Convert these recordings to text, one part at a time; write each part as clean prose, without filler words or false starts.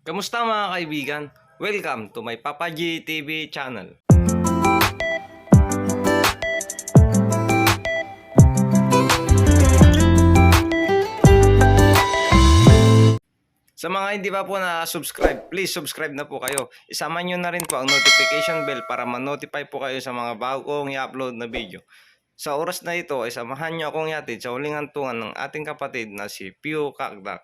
Kamusta mga kaibigan? Welcome to my Papa G TV channel. Sa mga hindi pa po na-subscribe, please subscribe na po kayo. Isama nyo na rin po ang notification bell para ma-notify po kayo sa mga bagong i-upload na video. Sa oras na ito ay samahan nyo akong yatid sa huling hantungan ng ating kapatid na si Pew Kakdak.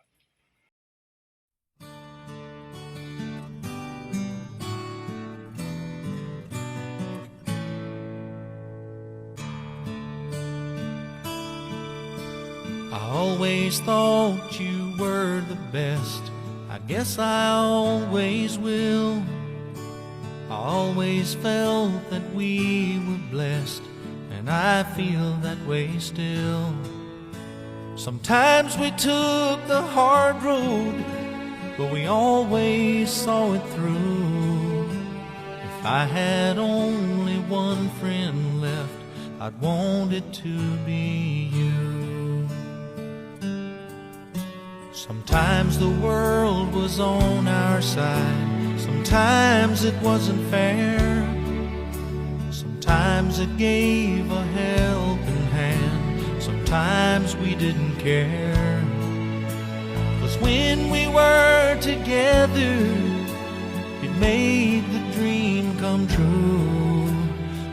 I always thought you were the best. I guess I always will. I always felt that we were blessed, and I feel that way still. Sometimes we took the hard road, but we always saw it through. If I had only one friend left, I'd want it to be you. Sometimes the world was on our side, sometimes it wasn't fair, sometimes it gave a helping hand, sometimes we didn't care. 'Cause when we were together, it made the dream come true.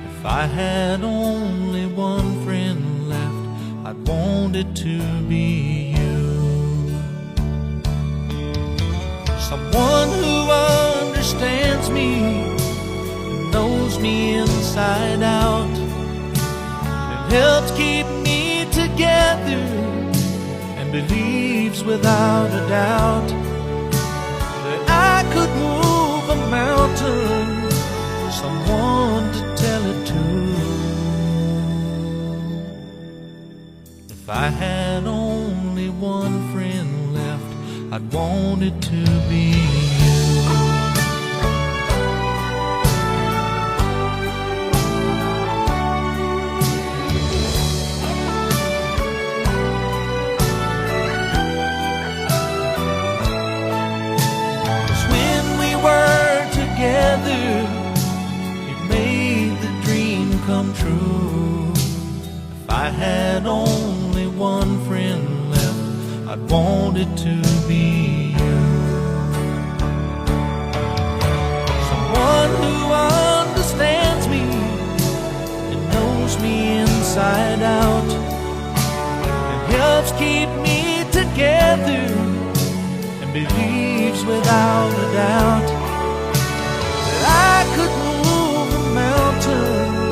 If I had only one friend left, I'd want it to be you. Someone who understands me, knows me inside out, and helps keep me together, and believes without a doubt that I could move a mountain, someone to tell it to. If I had only one friend left, I'd want it to be you. Cause when we were together, it made the dream come true. If I had only one friend left, I'd want it to be you. Someone who understands me and knows me inside out, and helps keep me together, and believes without a doubt that I could move a mountain,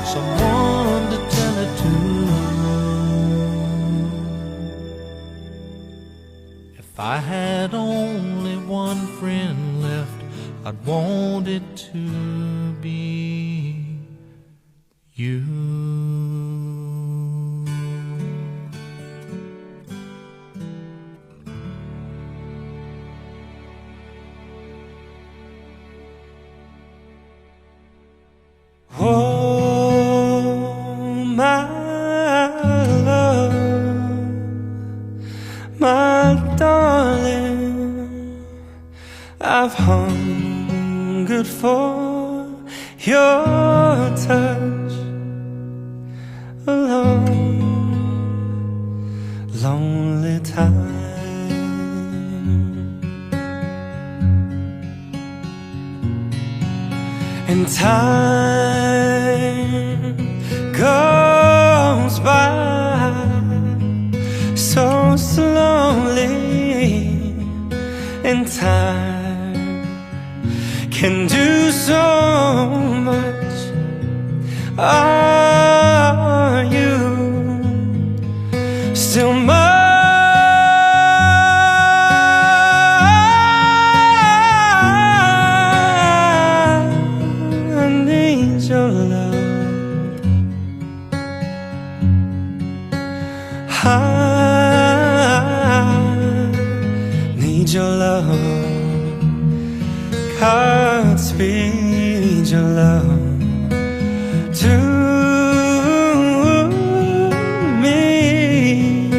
someone to tell it to. If I had only one friend left, I'd want it to be you. Oh, my love, my darling, I've hungered for your touch a long, lonely time. And time goes by so slowly, and time can do so much. Are you still mine? I need your love. I need your love. Godspeed your love to me.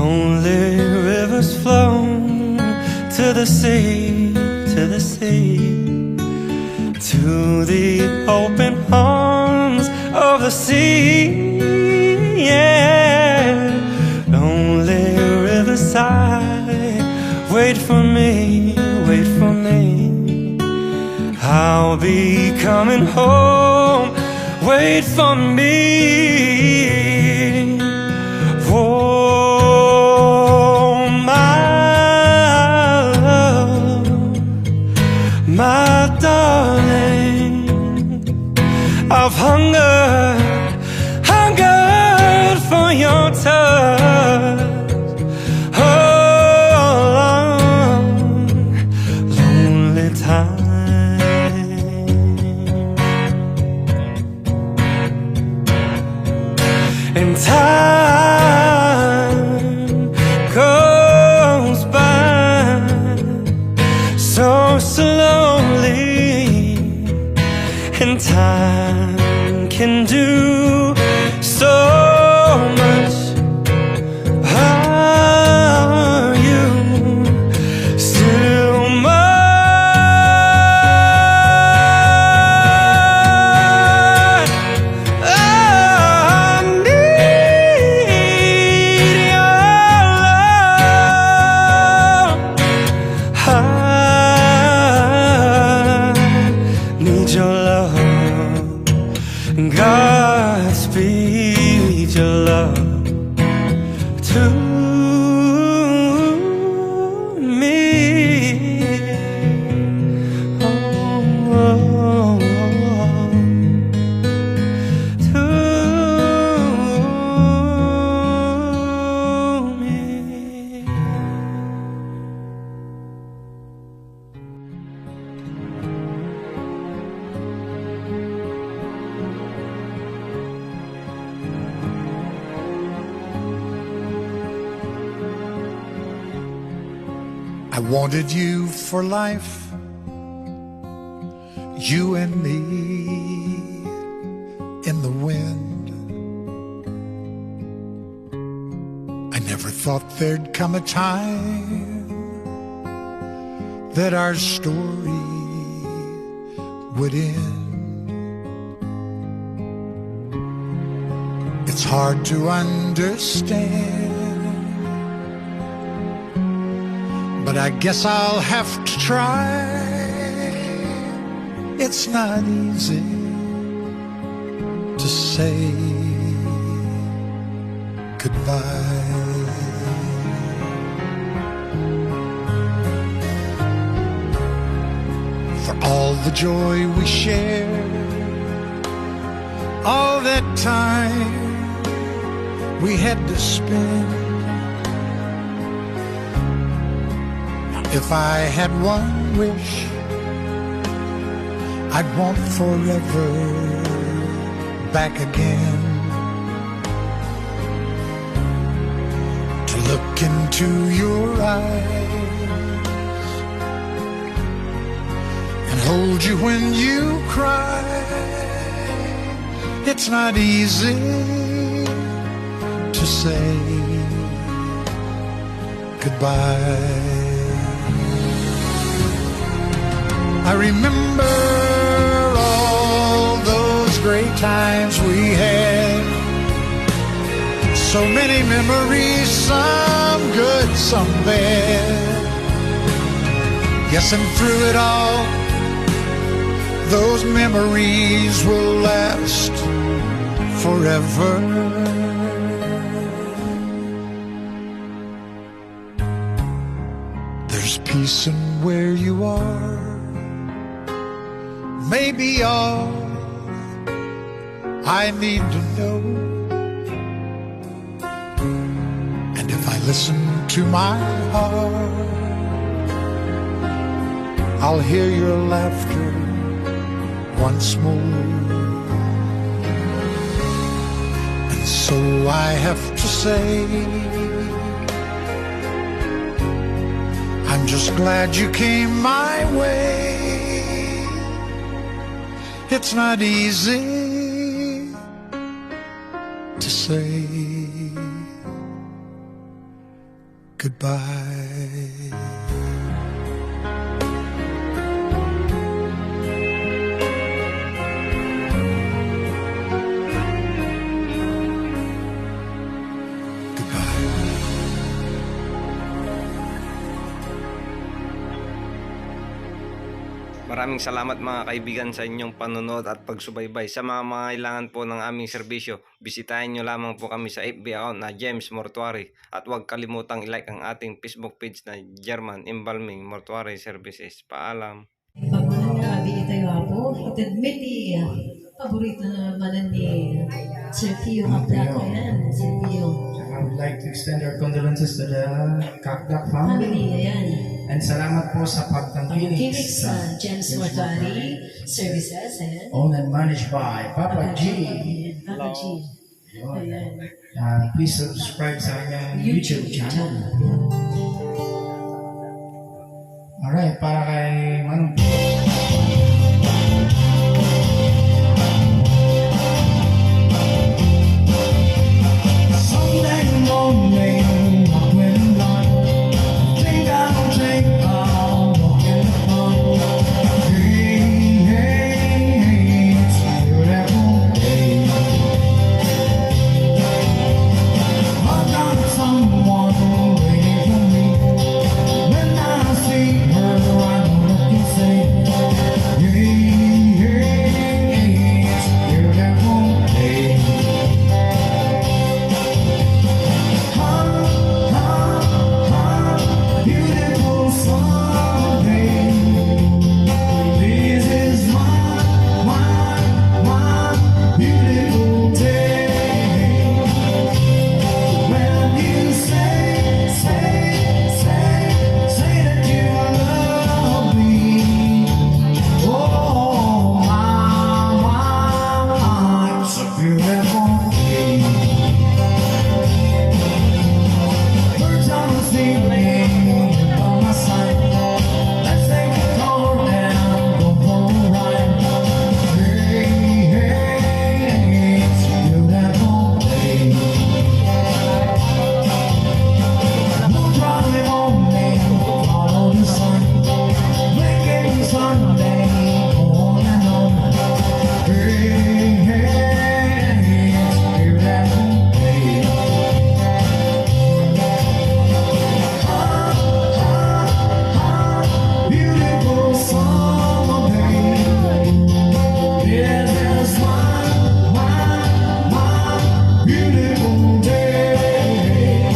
Lonely rivers flow to the sea, to the sea, to the open arms of the sea. Yeah, lonely riverside, wait for me, wait for me. I'll be coming home, wait for me. Oh, my love, my darling, I've hungered for your touch. Oh, long, lonely time. And time goes by so slowly, and time can do so much. Are you still mine? I need your love. I need your love. Godspeed your love to me. Oh, to me. I wanted you for life, you and me in the wind. I never thought there'd come a time that our story would end. It's hard to understand, but I guess I'll have to try. It's not easy to say goodbye. For all the joy we shared, all that time we had to spend. If I had one wish, I'd want forever back again. To look into your eyes and hold you when you cry. It's not easy to say goodbye. I remember all those great times we had. So many memories, some good, some bad. Yes, and through it all, those memories will last forever. There's peace in where you are. Maybe all I need to know. And if I listen to my heart, I'll hear your laughter once more. And so I have to say, I'm just glad you came my way. It's not easy to say goodbye. Goodbye. Maraming salamat mga kaibigan sa inyong panonood at pagsubaybay. Sa mga kailangan po ng aming serbisyo, bisitahin nyo lamang po kami sa FB account na James Mortuary at huwag kalimutang i-like ang ating Facebook page na German Embalming Mortuary Services. Paalam. Pagmahal na abi tayo ako, itadmit ni paborito na naman ni Sir Pio Abdac. Ayan, Sir Pio. I would like to extend our condolences to the Kakdak family. Family, ayan. And salamat po sa pagtangkilik Kinig sa James Mortuary Services, ayan. owned and managed by Papa G. Papa G. Ayan. Please subscribe sa kanyang YouTube channel. Alright, para kay Manong. Sunday morning, when I think I'll take a walk in the park. Hey, hey, hey, it's a beautiful day. I've got someone waiting for me. When I see her, I know I can say, hey, hey, hey, it's a beautiful day. Beautiful Sunday. This is my beautiful day. When you say that you love me. Oh, my, it's a beautiful day. Birds are singing on my side. Let's take a car and go for a ride. Hey, hey, it's a beautiful day. We'll drive on and follow the sun. Making Sunday on and on. Hey, hey, it's a beautiful day. Beautiful Sunday. This is my beautiful day.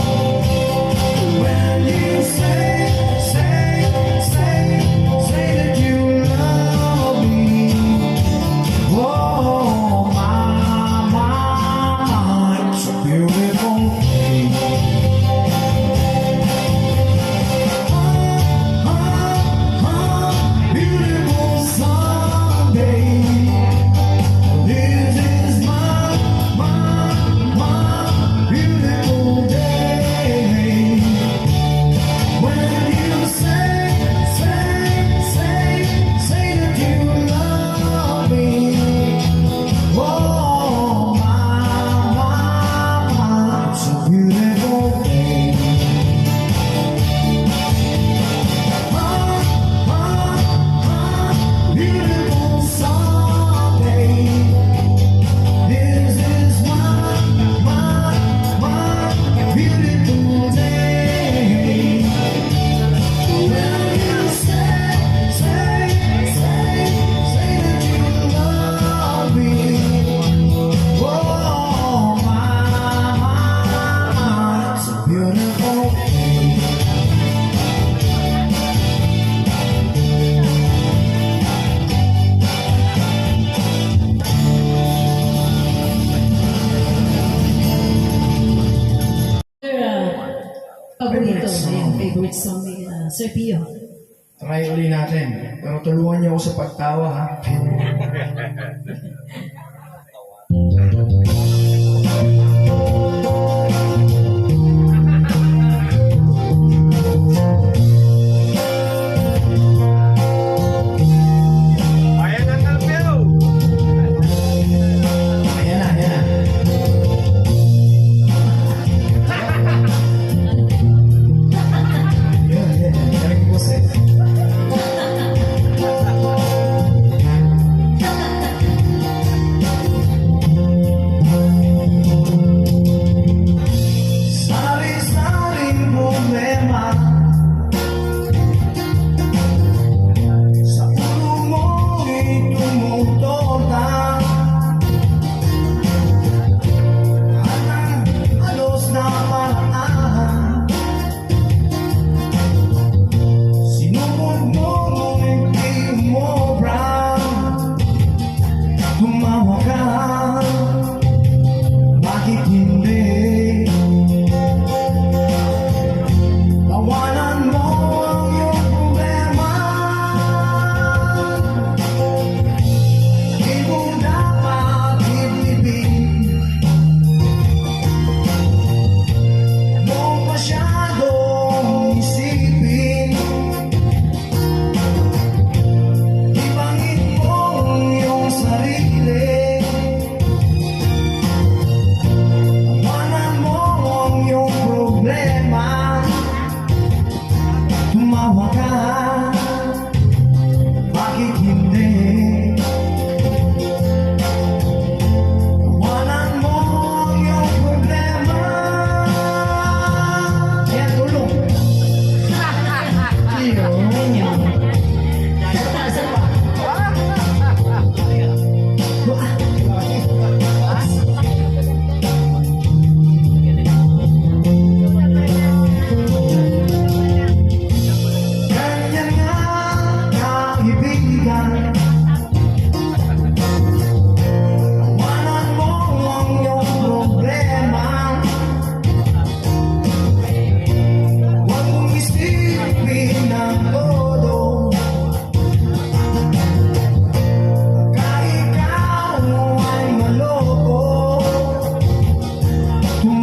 When you say that you love me. Oh, my, it's a beautiful day. Beautiful Sunday. This is my beautiful day. When you say that you love me. Oh, my, it's a beautiful day. Beautiful Sunday. This is my beautiful day. When you say that you love me. Oh, my, it's a beautiful day. Paborito, ayan, favorite song ni Sir Pio. Try uli natin. Pero tulungan niyo ako sa pagtawa, ha? Ayan na, ayan na.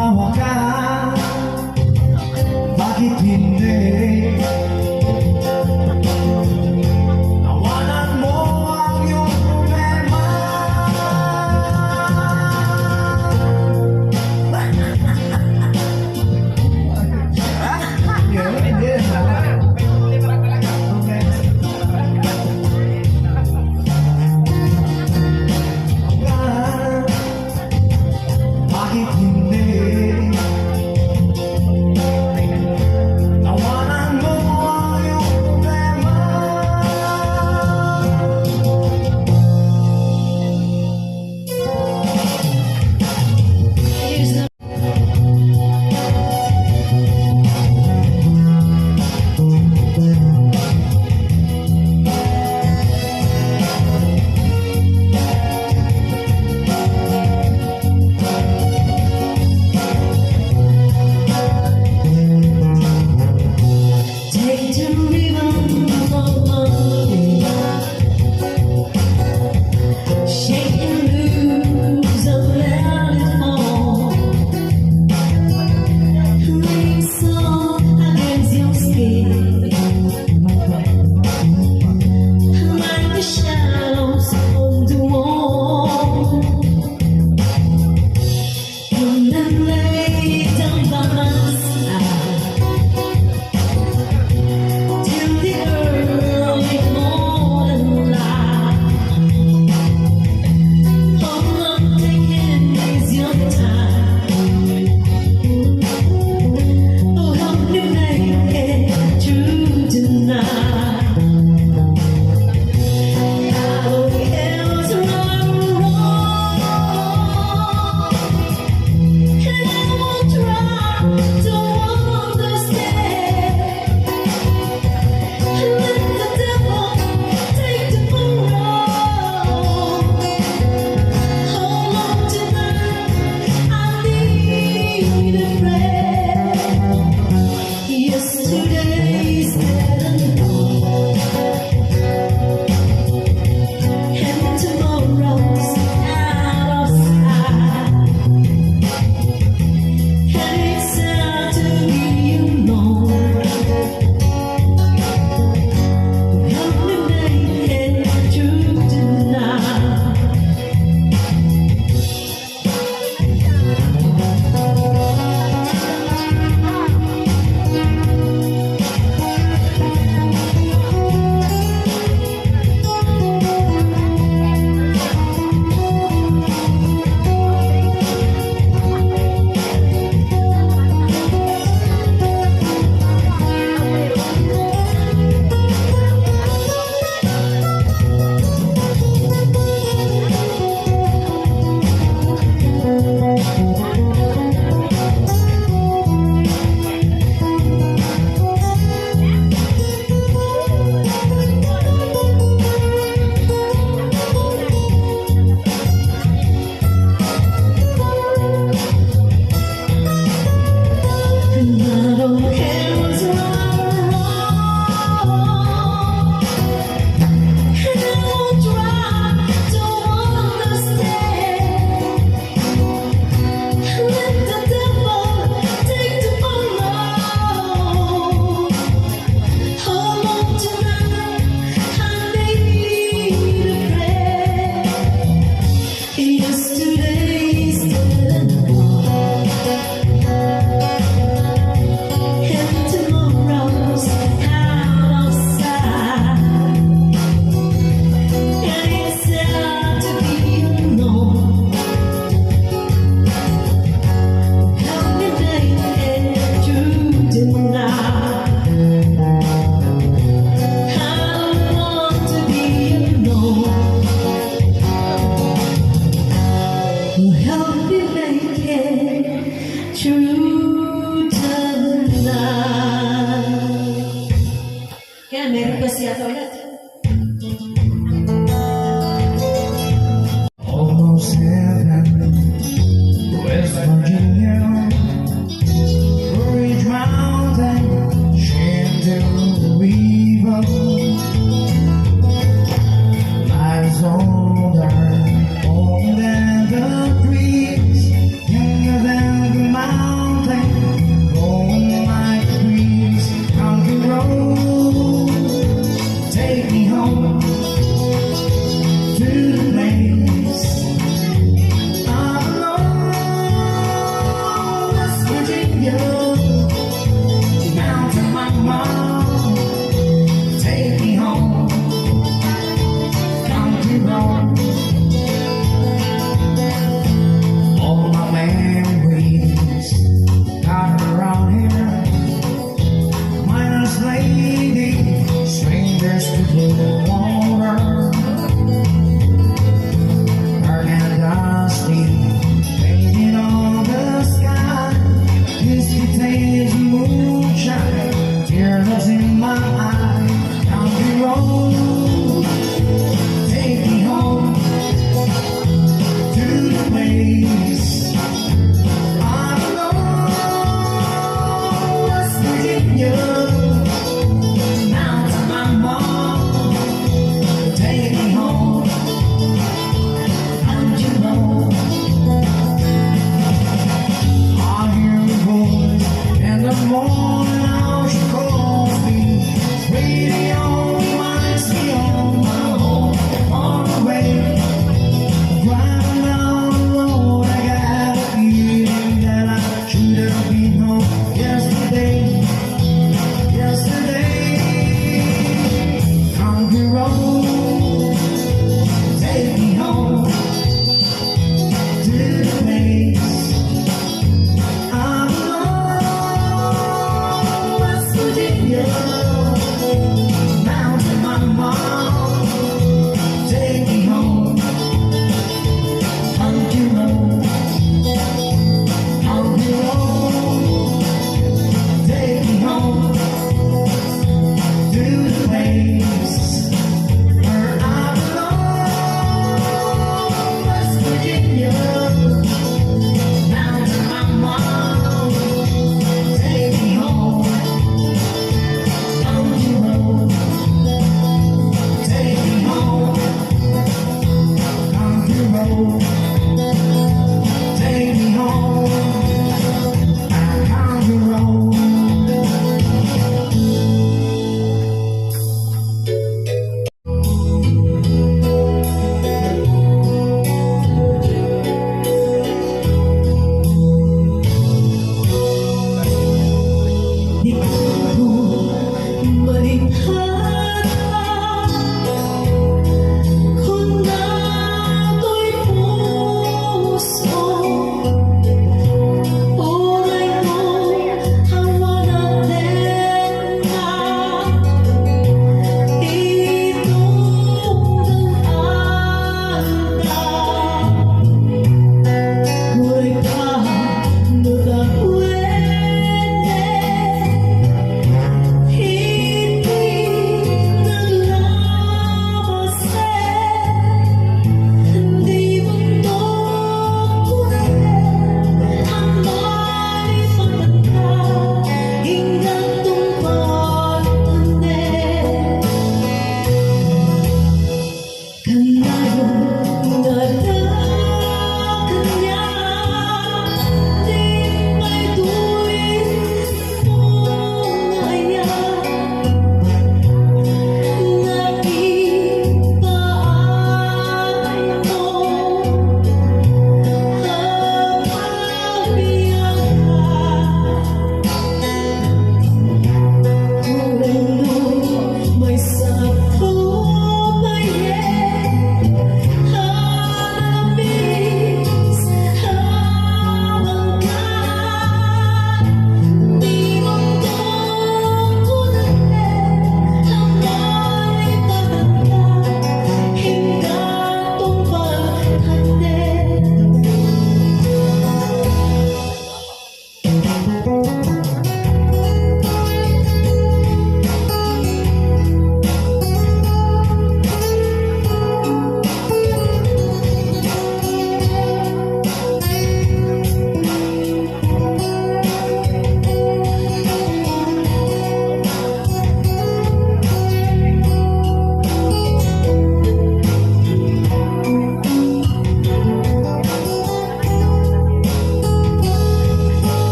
tumawa ka? Bakit hindi? Tawanan mo ang iyong problema. Bakit hindi? Tawanan mo ang iyong problema. Here's the take the ribbon from Monday, shake and lose and let it fall. Rain song against your skin, like the shadows on the wall. Come and lay down by my side till the early morning light. All I'm taking is your time. Oh, help me make it through tonight. I don't care what's right or wrong, and I won't try to understand. Let the devil take the control. Hold on tonight, I need a friend. Yesterday's dead and gone, and tomorrow's out of sight. And it's sad to be alone. Help me make it through tonight. And I don't care what's right or wrong, and I won't try to understand. Let the devil take the control. Hold on tonight, I need a friend. Yesterday's dead and gone, and tomorrow's out of sight. And it's sad to be alone. Help me make it through tonight. I don't want to be alone. Help me make it through tonight. Yan, may request yata ulit. Almost heaven, West Virginia, Ridge Mountain, Shenandoah River, lies older than the trees, younger than the mountains. Virginia, down to my mom, take me home, country road. All my memories got around here, minus lady, strangers to the water, dark and dusty, painted on the sky, misty tails and moonshine, tears in my eye, country road, take me home to the place I belong, West Virginia, down to my mom, take me home, country road. I hear a voice in the morning, how she calls me, radio reminds me of my home on the way. Driving down the road, I got a feeling that I should have been home yesterday. Country road, take me home to the place I belong, West Virginia, down to my mom, take me home. Country road, take me home to the place where I belong, West Virginia, down to my mom, take me home. Country road, take me home. Country road, take me home. Country road. Di ko malikha kung nato'y puso. Oray mo ang manatin na itong anda. Huwag ka magagawin.